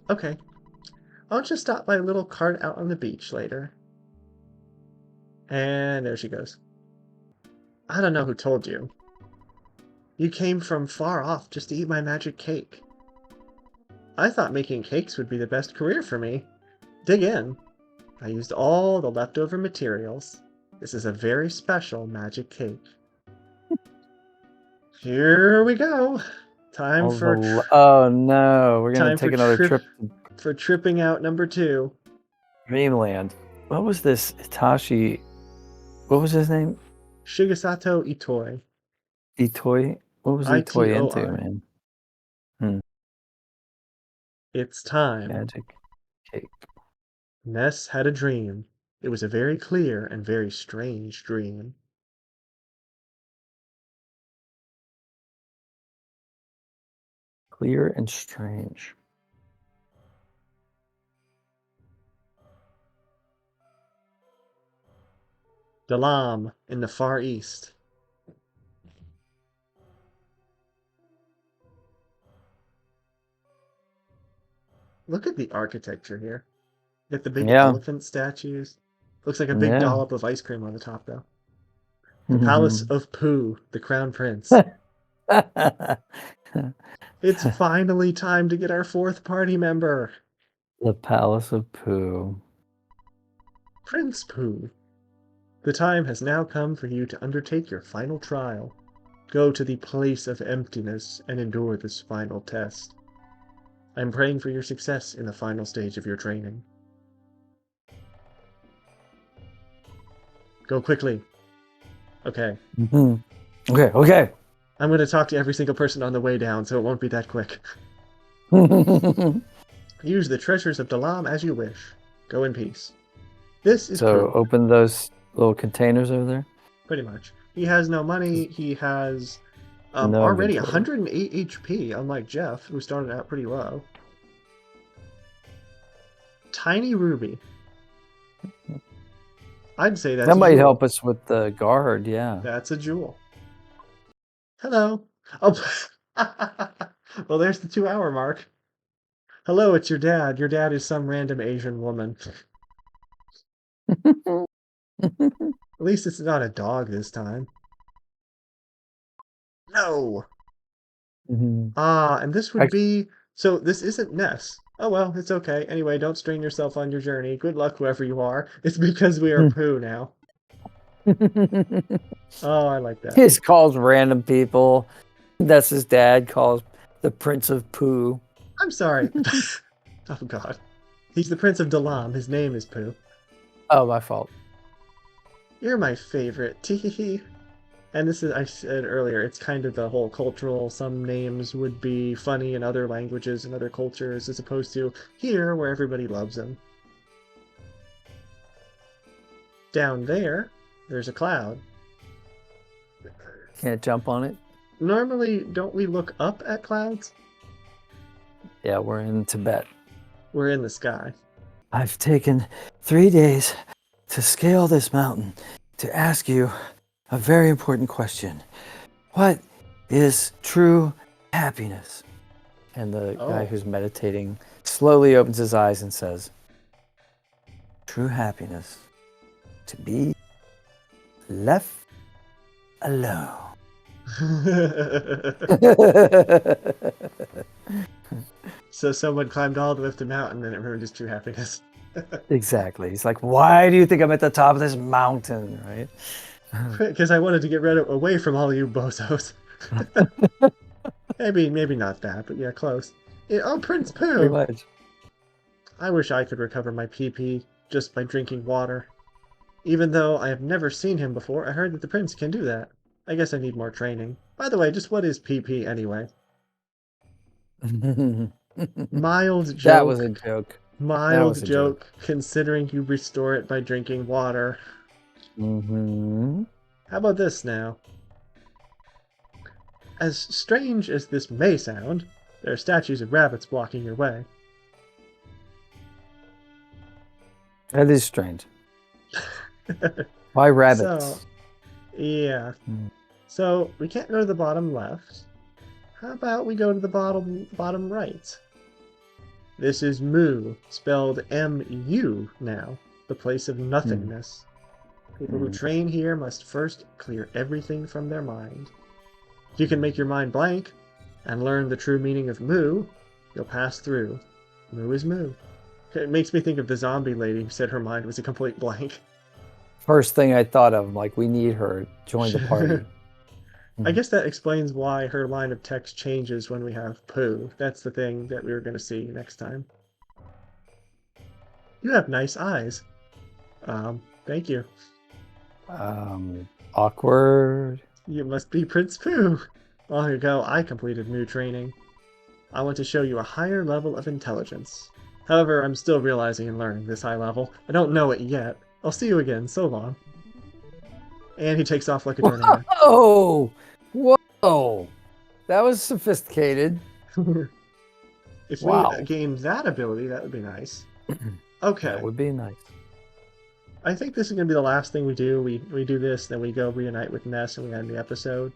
Okay. I'll just stop by a little cart out on the beach later. And there she goes. I don't know who told you. You came from far off just to eat my magic cake. I thought making cakes would be the best career for me. Dig in. I used all the leftover materials. This is a very special magic cake. Here we go. Time for Oh no, we're gonna time take another trip to for tripping out number 2. Dreamland. What was this Itachi? What was his name? Shigesato Itoi. Itoi. What was Itoi into, Itor. man? Hmm. It's time. Magic cake. Ness had a dream. It was a very clear and very strange dream. Clear and strange. Dalam in the Far East. Look at the architecture here. Get the big Yeah. elephant statues. Looks like a big Yeah. dollop of ice cream on the top, though. The Palace of Pooh, the Crown Prince. It's finally time to get our 4th party member. The Palace of Pooh. Prince Pooh. The time has now come for you to undertake your final trial. Go to the place of emptiness and endure this final test. I'm praying for your success in the final stage of your training. Go quickly. Okay. Okay. I'm going to talk to every single person on the way down, so it won't be that quick. Use the treasures of Dalam as you wish. Go in peace. This is So Pooh. open those little containers over there. Pretty much. He has no money. He has No already inventory. 108 HP, unlike Jeff, who started out pretty low. Tiny Ruby. I'd say that's That a might jewel. help us with the guard, yeah. That's a jewel. Hello. Oh, well, there's the 2-hour mark. Hello, it's your dad. Your dad is some random Asian woman. At least it's not a dog this time. No! And this would be... So this isn't Ness. Oh well, it's okay. Anyway, don't strain yourself on your journey. Good luck, whoever you are. It's because we are Pooh now. Oh, I like that. He just calls random people. That's his dad, calls the Prince of Pooh. I'm sorry. Oh god. He's the Prince of Dalam. His name is Pooh. Oh, my fault. You're my favorite. Teehee. And this is, I said earlier, it's kind of the whole cultural, some names would be funny in other languages and other cultures, as opposed to here, where everybody loves them. Down there, there's a cloud. Can't jump on it? Normally, don't we look up at clouds? Yeah, we're in Tibet. We're in the sky. I've taken 3 days to scale this mountain to ask you a very important question. What is true happiness? And the guy who's meditating slowly opens his eyes and says, true happiness, to be left alone. So someone climbed all the way up the mountain and it ruined his true happiness. Exactly. He's like, why do you think I'm at the top of this mountain, right? Because I wanted to get away from all you bozos. Maybe not that, but yeah, close. Oh, Prince Pretty Pooh! much. I wish I could recover my PP just by drinking water. Even though I have never seen him before, I heard that the prince can do that. I guess I need more training. By the way, just what is PP anyway? Mild That was joke. a joke. That was Mild a joke. joke, considering you restore it by drinking water. Hmm. How about this now? As strange as this may sound, there are statues of rabbits blocking your way. That is strange. Why So, rabbits? yeah. Hmm. So, we can't go to the bottom left. How about we go to the bottom right? This is Mu, spelled M-U now, the place of Hmm. nothingness. People who Hmm. train here must first clear everything from their mind. If you can make your mind blank and learn the true meaning of Mu, you'll pass through. Mu is Mu. It makes me think of the zombie lady who said her mind was a complete blank. First thing I thought of, like, we need her. Join the party. I Mhm. guess that explains why her line of text changes when we have poo. That's the thing that we were going to see next time. You have nice eyes. Thank you. Awkward. You must be Prince Pooh. Long ago, I completed Mu training. I want to show you a higher level of intelligence. However, I'm still realizing and learning this high level. I don't know it yet. I'll see you again, so long. And he takes off like a tornado. Whoa! Whoa! That was sophisticated. If we Wow. gained that ability, that would be nice. That Okay. would be nice. I think this is going to be the last thing we do. We do this, then we go reunite with Ness and we end the episode.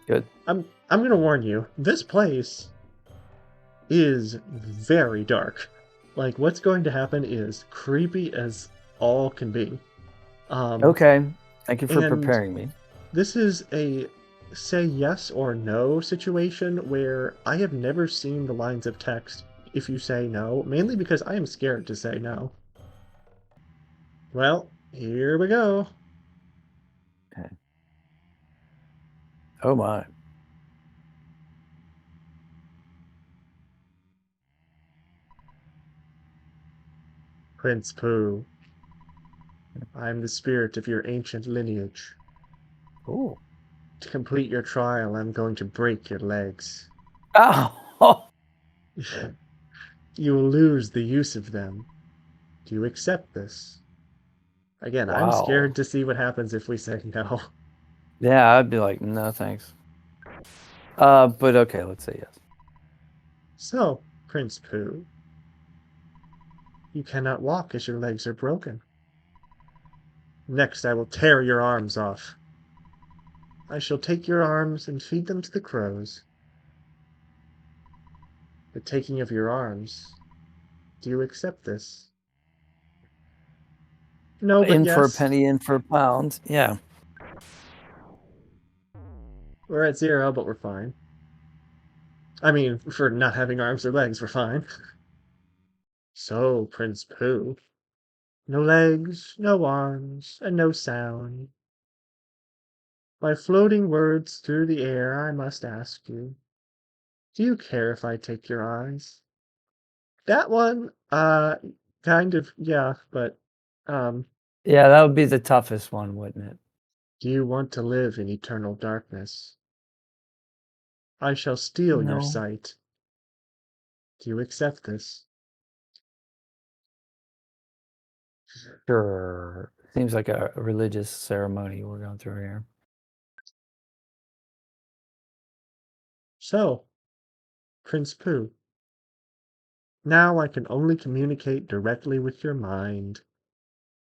Good. I'm going to warn you. This place is very dark. Like, what's going to happen is creepy as all can be. Um, Okay. Thank you for and preparing me. this is a say yes or no situation where I have never seen the lines of text if you say no, mainly because I am scared to say no. Well, here we go. Okay. Oh my. Prince Pooh, I am the spirit of your ancient lineage. Ooh. To complete your trial, I'm going to break your legs. Oh. You will lose the use of them. Do you accept this? Again, I'm Wow. scared to see what happens if we say no. Yeah, I'd be like, no, thanks. But okay, let's say yes. So, Prince Pooh, you cannot walk as your legs are broken. Next, I will tear your arms off. I shall take your arms and feed them to the crows. The taking of your arms. Do you accept this? No, but In for a yes. penny, in for a pound. Yeah. We're at 0, but we're fine. I mean, for not having arms or legs, we're fine. So, Prince Pooh, no legs, no arms, and no sound. By floating words through the air, I must ask you, do you care if I take your eyes? That one, kind of, yeah, but, um, Yeah, that would be the toughest one, wouldn't it? do you want to live in eternal darkness? I shall steal your No. sight. Do you accept this? Sure. Seems like a religious ceremony we're going through here. So, Prince Pooh, now I can only communicate directly with your mind.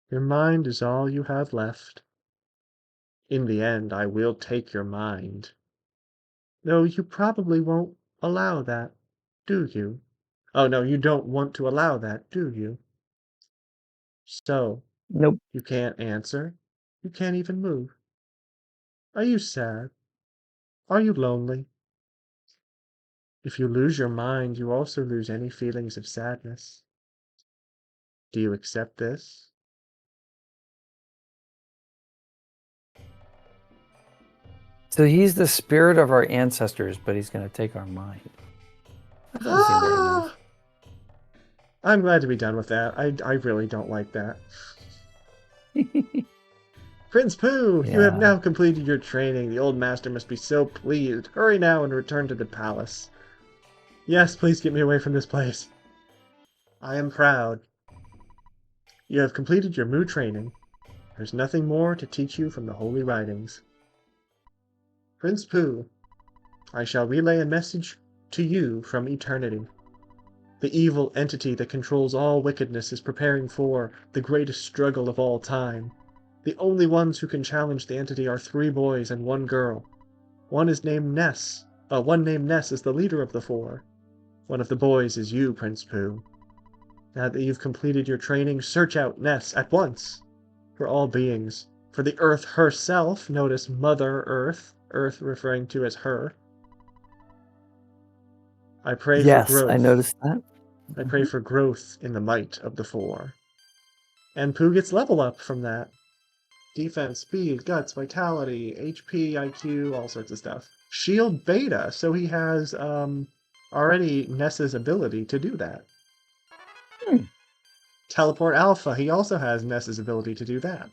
Your mind is all you have left. In the end, I will take your mind. Though you probably won't allow that, do you? Oh, no, you don't want to allow that, do you? So, Nope. you can't answer? You can't even move? Are you sad? Are you lonely? If you lose your mind, you also lose any feelings of sadness. Do you accept this? So he's the spirit of our ancestors, but he's going to take our mind. That doesn't seem very nice. Ah! I'm glad to be done with that. I really don't like that. Prince Pooh, you have Yeah. now completed your training. The old master must be so pleased. Hurry now and return to the palace. Yes, please get me away from this place. I am proud. You have completed your Moo training. There's nothing more to teach you from the holy writings. Prince Pooh, I shall relay a message to you from eternity. The evil entity that controls all wickedness is preparing for the greatest struggle of all time. The only ones who can challenge the entity are 3 boys and 1 girl. One named Ness is the leader of the 4. One of the boys is you, Prince Pooh. Now that you've completed your training, search out Ness at once. For all beings. For the Earth herself, notice Mother Earth, Earth referring to as her. I pray for Yes, I growth. noticed that. I pray for growth in the might of the 4. And Pooh gets level up from that. Defense, speed, guts, vitality, HP, IQ, all sorts of stuff. Shield beta, so he has already Ness's ability to do that. Teleport alpha, he also has Ness's ability to do that.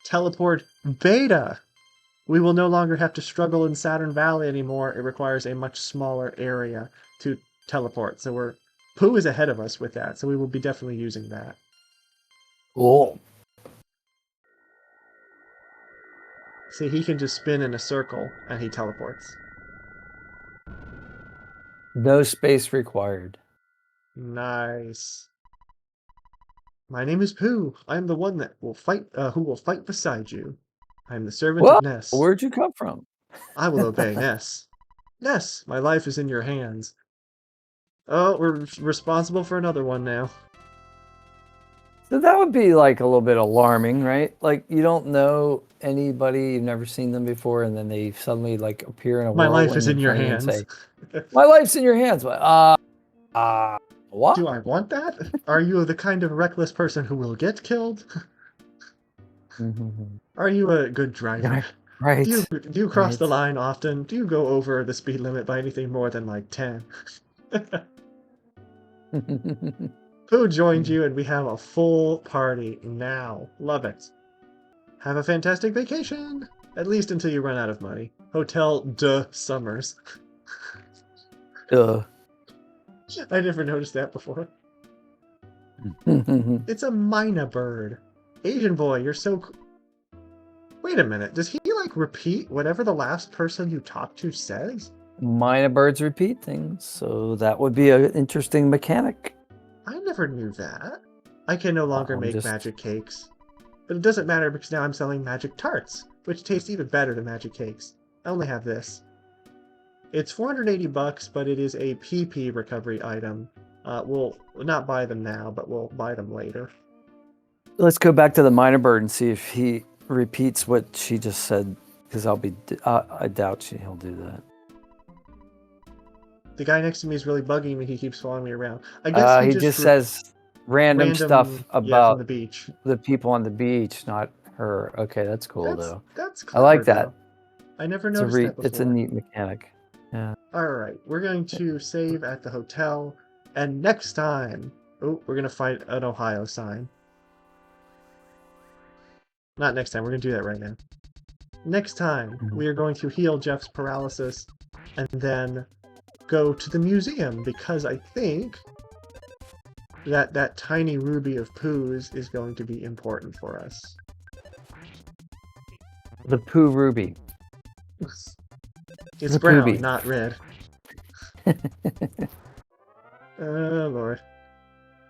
Teleport beta! We will no longer have to struggle in Saturn Valley anymore. It requires a much smaller area to teleport. So Pooh is ahead of us with that, so we will be definitely using that. Cool. See, he can just spin in a circle and he teleports. No space required. Nice. My name is Pooh. I am the one that will fight, who will fight beside you. I am the servant Whoa, of Ness. where'd you come from? I will obey Ness. Ness, my life is in your hands. Oh, we're responsible for another one now. So that would be like a little bit alarming, right? Like you don't know anybody, you've never seen them before, and then they suddenly like appear in a My life is whirlwind in in your front of you and hands. say, "My life's in your hands." But what? Do I want that? Are you the kind of reckless person who will get killed? Are you a good driver? Right, Do you cross the right. line often? Do you go over the speed limit by anything more than like 10? Pooh joined you and we have a full party now. Love it. Have a fantastic vacation! At least until you run out of money. Hotel de Summers. Duh. I never noticed that before. It's a myna bird. Asian boy, you're so Wait a minute, does he like repeat whatever the last person you talk to says? Minor birds repeat things, so that would be an interesting mechanic. I never knew that. I can no longer I'm make just magic cakes. But it doesn't matter because now I'm selling magic tarts, which taste even better than magic cakes. I only have this. It's 480 bucks, but it is a PP recovery item. We'll not buy them now, but we'll buy them later. Let's go back to the minor bird and see if he repeats what she just said, because I doubt he'll do that. The guy next to me is really bugging me. He keeps following me around. I guess he Just says random stuff yeah, from about the beach. the people on the beach, not her. Okay, that's cool though. That's I clever, like that. though. I never noticed that before. It's a neat mechanic. Yeah. All right, we're going to save at the hotel, and next time, oh, we're gonna fight an Ohio sign. Not next time. We're gonna do that right now. Next time, we are going to heal Jeff's paralysis, and then go to the museum because I think that tiny ruby of Pooh's is going to be important for us. The Pooh Ruby. It's The brown, Poobie. not red. Oh, Lord.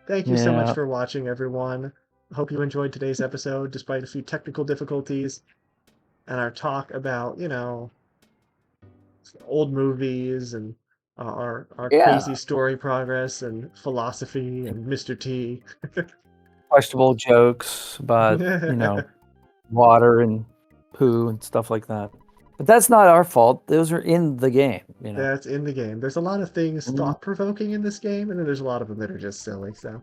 Thank you so much for watching, everyone. Hope you enjoyed today's episode, despite a few technical difficulties, and our talk about, old movies and our crazy story progress and philosophy and Mr. T. Questionable jokes about, water and poo and stuff like that. But But that's not our fault. Those are in the game, you know. That's in the game. There's a lot of things Mhm. thought-provoking in this game, and then there's a lot of them that are just silly. So,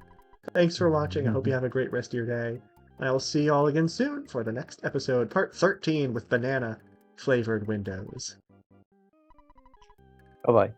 thanks for watching. I hope you have a great rest of your day. I will see you all again soon for the next episode, part 13 with banana flavored windows. Bye bye.